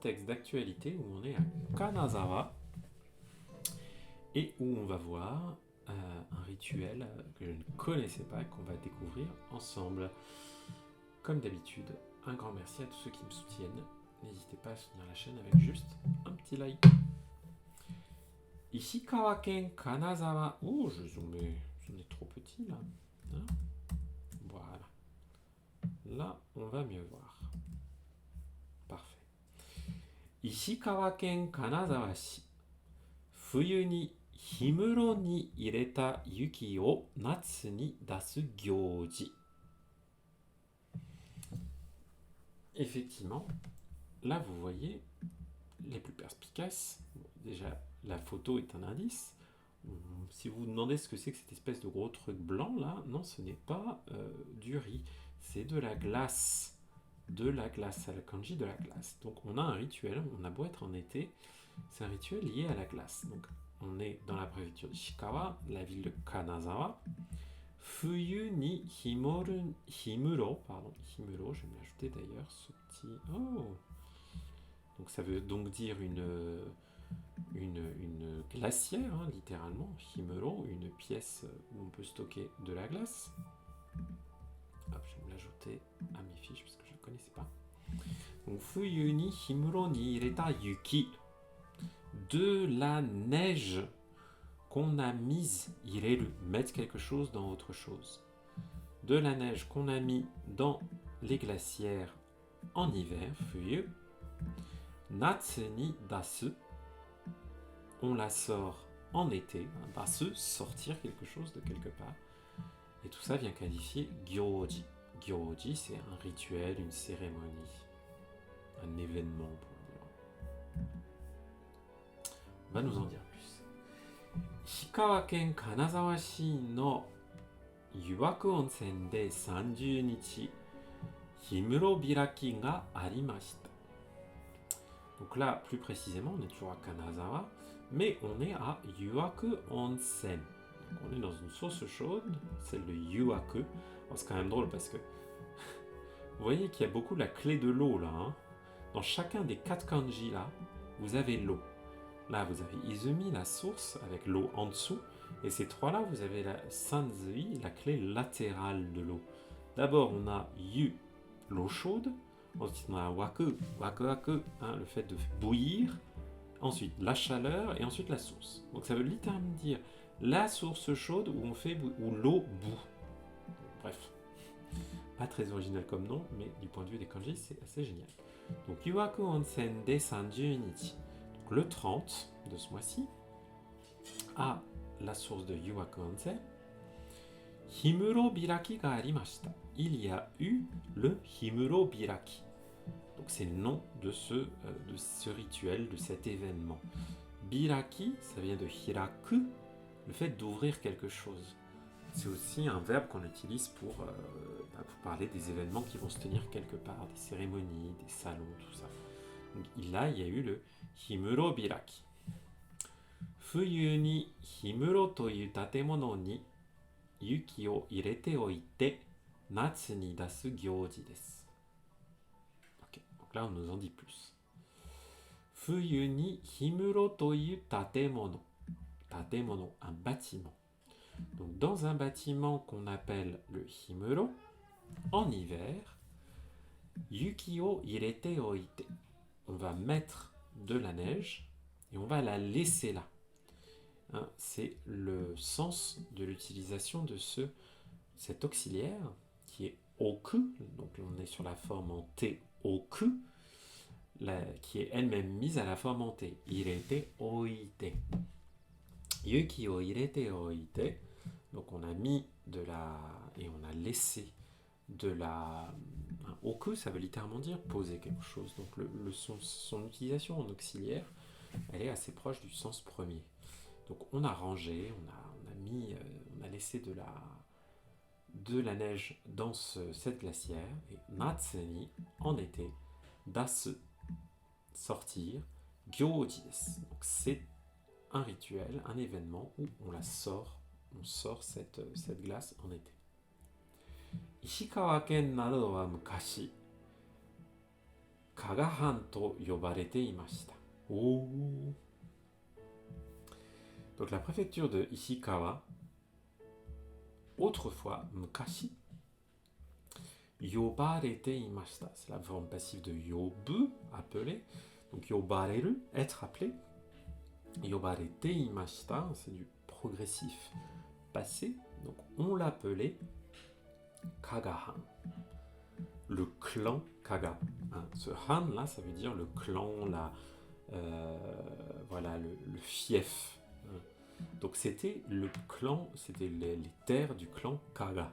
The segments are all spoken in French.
texte d'actualité où on est à Kanazawa et où on va voir un rituel que je ne connaissais pas et qu'on va découvrir ensemble. Comme d'habitude, un grand merci à tous ceux qui me soutiennent. N'hésitez pas à soutenir la chaîne avec juste un petit like. Ishikawa-ken Kanazawa. Oh, je zoomais. On est trop petit là. Hein, voilà. Là, on va mieux voir. Parfait. Ishikawa-ken Kanazawa-shi. Fuyu ni himuro ni ireta yuki o natsu ni dasu gyoji. Effectivement, là vous voyez les plus perspicaces. Déjà, la photo est un indice. Si vous vous demandez ce que c'est que cette espèce de gros truc blanc là, non, ce n'est pas du riz, c'est de la glace. De la glace, à la kanji de la glace. Donc on a un rituel, on a beau être en été, c'est un rituel lié à la glace. Donc on est dans la préfecture d'Ishikawa, la ville de Kanazawa. Fuyu ni himuro, je vais me l'ajouter d'ailleurs, ce petit... Oh. Donc ça veut donc dire une glacière, hein, littéralement. Himuro, une pièce où on peut stocker de la glace. Hop, je vais me l'ajouter à mes fiches parce que je ne le connaissais pas. Donc Fuyu ni himuro ni ireta yuki. De la neige qu'on a mise, ireru, mettre quelque chose dans autre chose. De la neige qu'on a mis dans les glacières en hiver, fuyu. Natsu ni dasu, on la sort en été. Dasu, sortir quelque chose de quelque part. Et tout ça vient qualifier gyoji. Gyoji, c'est un rituel, une cérémonie, un événement pour le dire. On va nous en dire plus. Ishikawa-ken Kanazawa-shi no Yuwaku Onsen de 30 nichi Himuro Biraki ga arimashita. Donc là, plus précisément, on est toujours à Kanazawa, mais on est à Yuwaku Onsen. Donc on est dans une source chaude, celle de Yuwaku. C'est quand même drôle parce que vous voyez qu'il y a beaucoup la clé de l'eau là. Hein. Dans chacun des 4 kanji là, vous avez l'eau. Là, vous avez Izumi, la source, avec l'eau en dessous. Et ces 3-là, vous avez la Sanzui, la clé latérale de l'eau. D'abord, on a Yu, l'eau chaude. Ensuite, on a Waku, waku, hein, le fait de bouillir. Ensuite, la chaleur et ensuite la source. Donc, ça veut littéralement dire la source chaude où l'eau bout. Bref, pas très original comme nom, mais du point de vue des kanji, c'est assez génial. Donc, Yuwaku Onsen de 30 nichi. Le 30 de ce mois-ci, à la source de Yuwaku Onsen, Himuro Biraki ga arimashita. Il y a eu le Himuro Biraki. Donc c'est le nom de ce rituel, de cet événement. Biraki, ça vient de hiraku, le fait d'ouvrir quelque chose. C'est aussi un verbe qu'on utilise pour parler des événements qui vont se tenir quelque part, des cérémonies, des salons, tout ça. Donc là, il y a eu le Himuro Biraki. Fuyu ni himuro toyu tatemono ni yuki o irete oite natsu ni dasu gyoji desu. Ok, donc là on nous en dit plus. Fuyu ni himuro toyu tatemono. Tatemono, un bâtiment. Donc dans un bâtiment qu'on appelle le himuro, en hiver, yuki o irete oite. On va mettre de la neige et on va la laisser là. Hein, c'est le sens de l'utilisation de cet auxiliaire qui est oku, donc on est sur la forme en T oku, qui est elle-même mise à la forme en T. Irete oite. Yuki o irete oite. Donc on a mis de la... et on a laissé de la... Oku, ça veut littéralement dire poser quelque chose. Donc son utilisation en auxiliaire, elle est assez proche du sens premier. Donc on a rangé, on a laissé de la neige dans cette glacière. Et natsu ni, en été, dasu, sortir, gyoji desu. Donc c'est un rituel, un événement où on sort cette glace en été. Ishikawa-ken nado wa mukashi Kagahan to yobarete imashita. Oh. Donc la préfecture de Ishikawa, autrefois, mukashi, yobarete imashita, c'est la forme passive de yobu, appeler. Donc yobareru, être appelé. Yobarete imashita, c'est du progressif passé. Donc on l'appelait Kagahan, le clan Kaga. Hein, ce han là, ça veut dire le clan, voilà, le fief. Hein. Donc c'était le clan, c'était les terres du clan Kaga.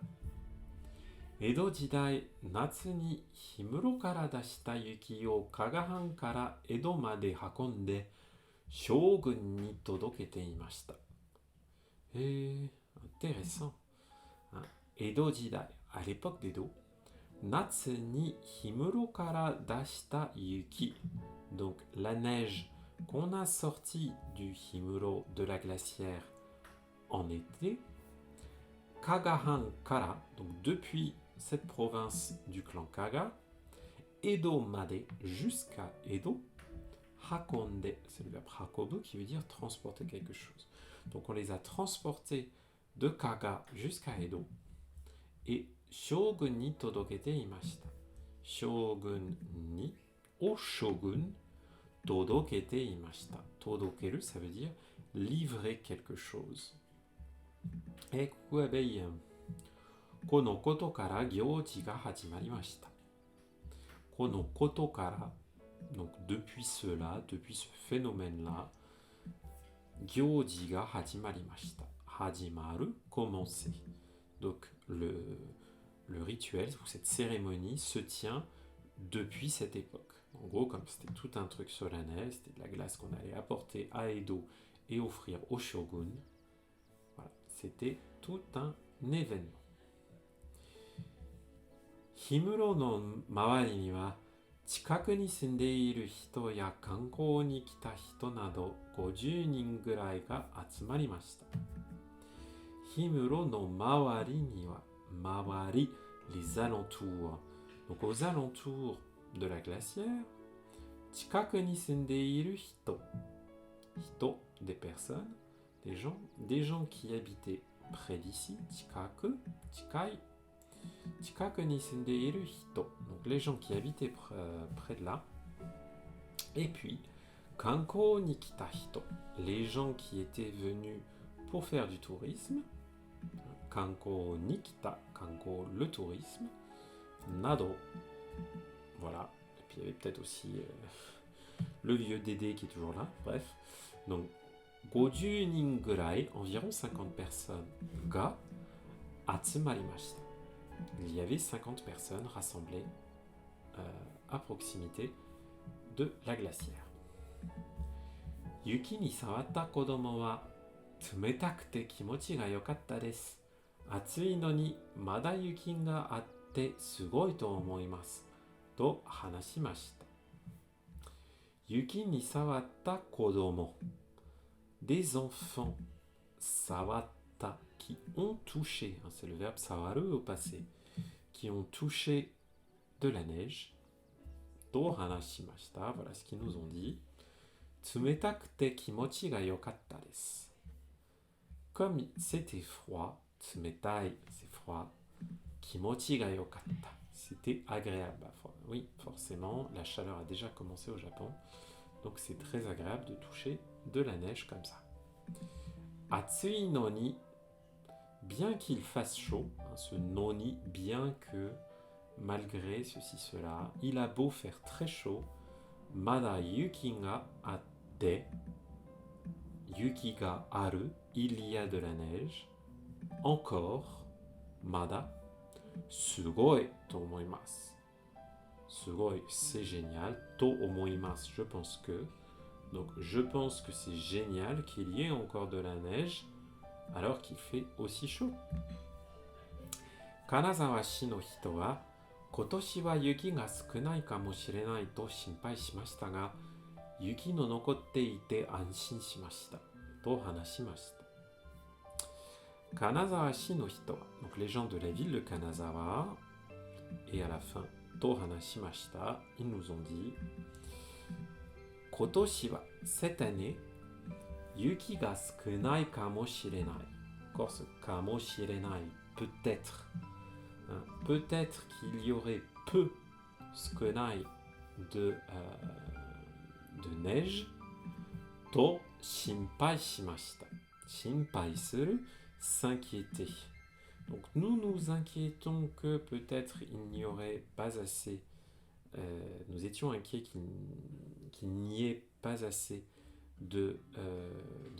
Edo jidai, natsu ni Himuro kara dashita yuki o Kagahan kara Edo made hakonde shogun ni todokete imashita. Intéressant. Hein. Edo jidai, à l'époque d'Edo, natsu ni Himuro kara dashita yuki. Donc la neige qu'on a sortie du Himuro, de la glacière, en été, Kagahan kara, donc depuis cette province du clan Kaga, Edo made, jusqu'à Edo, hakonde, c'est le verbe hakobu qui veut dire transporter quelque chose. Donc on les a transportés de Kaga jusqu'à Edo, et shogun ni todokete imashita. Shogun ni, au shogun, todokete imashita. Todokeru, ça veut dire livrer quelque chose. Et coucou abeille. Kono koto kara gyoji ga hajimarimashita. Kono koto kara, donc depuis cela, depuis ce phénomène-là, gyoji ga hajimarimashita. Hajimaru, commencer. Donc le rituel, ou cette cérémonie, se tient depuis cette époque. En gros, comme c'était tout un truc solennel, c'était de la glace qu'on allait apporter à Edo et offrir au shogun. Voilà, c'était tout un événement. Himuro no mawari ni wa chikaku ni sunde iru hito ya kankou ni kita hito nado 50 nin gurai ga atsumarimashita. Himuro no mawari ni wa, mawari, les alentours. Donc aux alentours de la glacière, chikaku ni sunde iru hito. Hito, des personnes, des gens qui habitaient près d'ici, chikaku, chikai. Chikaku ni sunde iru hito, donc les gens qui habitaient près de là. Et puis, kankou ni kita hito, les gens qui étaient venus pour faire du tourisme. Kankou ni kita, kankou, le tourisme. Nado, voilà. Et puis il y avait peut-être aussi le vieux Dédé qui est toujours là, bref. Donc, 50 nin gurai, environ 50 personnes, ga atsumarimashita. Il y avait 50 personnes rassemblées à proximité de la glacière. Yuki ni sawatta kodomo wa tsumetakute kimochi ga yokatta desu. Atsui no ni mada yuki ga atte sugoi to omoimasu. To hanashimashita. Yuki ni sawatta kodomo. Des enfants sawatta, qui ont touché, hein, c'est le verbe sawaru au passé, qui ont touché de la neige. To hanashimashita, voilà ce qu'ils nous ont dit. Tsumetakute kimochi ga yokatta desu. Comme c'était froid, tsumetai, c'est froid, kimochi ga yokatta, c'était agréable. Oui, forcément, la chaleur a déjà commencé au Japon, donc c'est très agréable de toucher de la neige comme ça. Atsui no ni, bien qu'il fasse chaud, hein, ce noni, bien que, malgré ceci, cela, il a beau faire très chaud, mada yuki ga atte, yuki ga aru, il y a de la neige, encore, mada, sugoi to omoimasu. Sugoi, c'est génial, to omoimasu, je pense que. Donc je pense que c'est génial qu'il y ait encore de la neige alors qu'il fait aussi chaud. Kanazawa-shi no hito wa kotoshi wa yuki ga sukunai kamoshirenai to shinpai shimashita ga yuki no nokotte ite anshin shimashita to hanashimashita. Kanazawa-shi no hito, donc les gens de la ville de Kanazawa, et à la fin to hanashimashita. Ils nous ont dit Kotoshi wa, cette année, yuki ga sukunai kamoshirenai. Encore ce kamoshirenai, peut-être. Hein, peut-être qu'il y aurait peu sukunai de neige. To shinpai shimashita. Shinpai suru, s'inquiéter. Donc nous nous inquiétons que peut-être il n'y aurait pas assez. Nous étions inquiets qu'il n'y ait pas assez de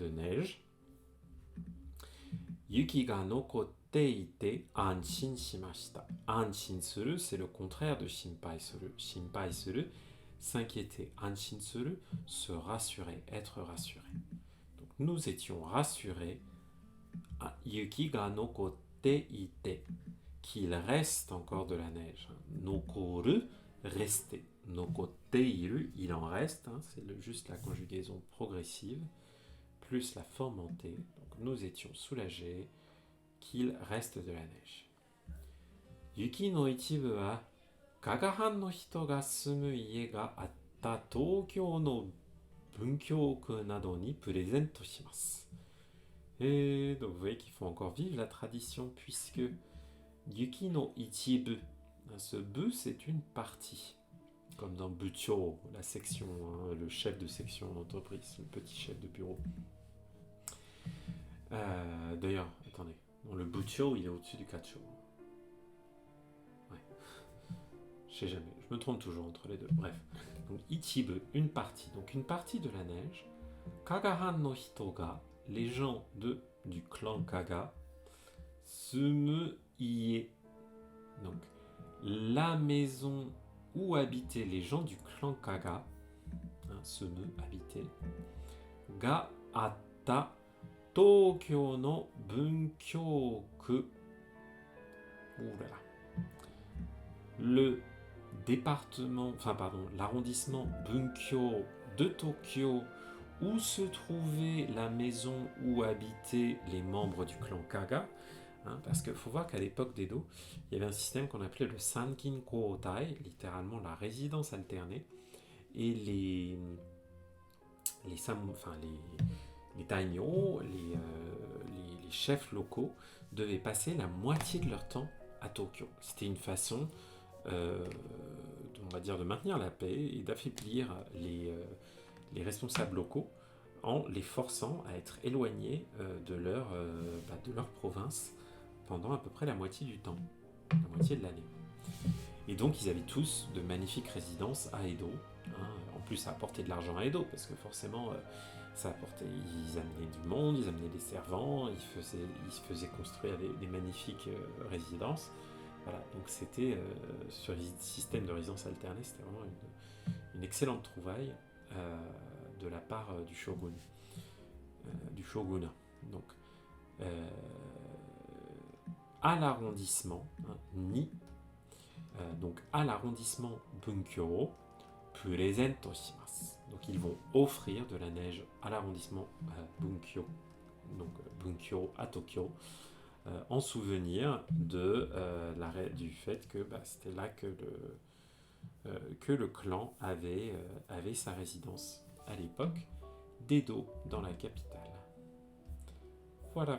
neige. Yuki ga nokotte ite anshin shimashita. Anshin suru, c'est le contraire de shinpai suru. Shinpai suru, s'inquiéter. Anshin suru, se rassurer, être rassuré. Donc nous étions rassurés. Yuki ga nokotte ite, qu'il reste encore de la neige. Nokoru, rester. Nokotte iru, il en reste. Hein, c'est juste la conjugaison progressive plus la forme en T. Donc nous étions soulagés qu'il reste de la neige. Yuki no ichibu wa kagahan no hito ga sumu ie ga atta Tokyo no bunkyoku nado ni presento shimasu. Et donc vous voyez qu'il faut encore vivre la tradition puisque Yuki no ichibu, ce bu c'est une partie. Comme dans Bucho, la section, hein, le chef de section d'entreprise, le petit chef de bureau. D'ailleurs, attendez, le Bucho, il est au-dessus du Kacho. Ouais. Je sais jamais, je me trompe toujours entre les deux. Bref, donc Ichibu, une partie. Donc une partie de la neige. Kagahan no hito ga, les gens du clan Kaga, sumu ie. Donc la maison où habitaient les gens du clan Kaga, hein, sumu, habiter, ga atta Tokyo no bunkyoku. Le département, l'arrondissement Bunkyo de Tokyo, où se trouvait la maison où habitaient les membres du clan Kaga. Hein, parce qu'il faut voir qu'à l'époque d'Edo, il y avait un système qu'on appelait le Sankin Kōtai, littéralement la résidence alternée, et les daimyo, les chefs locaux, devaient passer la moitié de leur temps à Tokyo. C'était une façon, on va dire, de maintenir la paix et d'affaiblir les responsables locaux en les forçant à être éloignés de leur province pendant à peu près la moitié du temps, la moitié de l'année. Et donc ils avaient tous de magnifiques résidences à Edo, hein, en plus ça apportait de l'argent à Edo, parce que forcément ça apportait, ils amenaient du monde, ils amenaient des servants, ils faisaient construire des magnifiques résidences. Voilà, donc c'était, sur les systèmes de résidence alternée, c'était vraiment une excellente trouvaille de la part du shogun, du shogunat. Donc, à l'arrondissement, hein, ni, donc à l'arrondissement Bunkyo, presento shimasu. Donc ils vont offrir de la neige à l'arrondissement Bunkyo, donc Bunkyo à Tokyo, en souvenir du fait que c'était là que le clan avait sa résidence à l'époque d'Edo, dans la capitale. Voilà.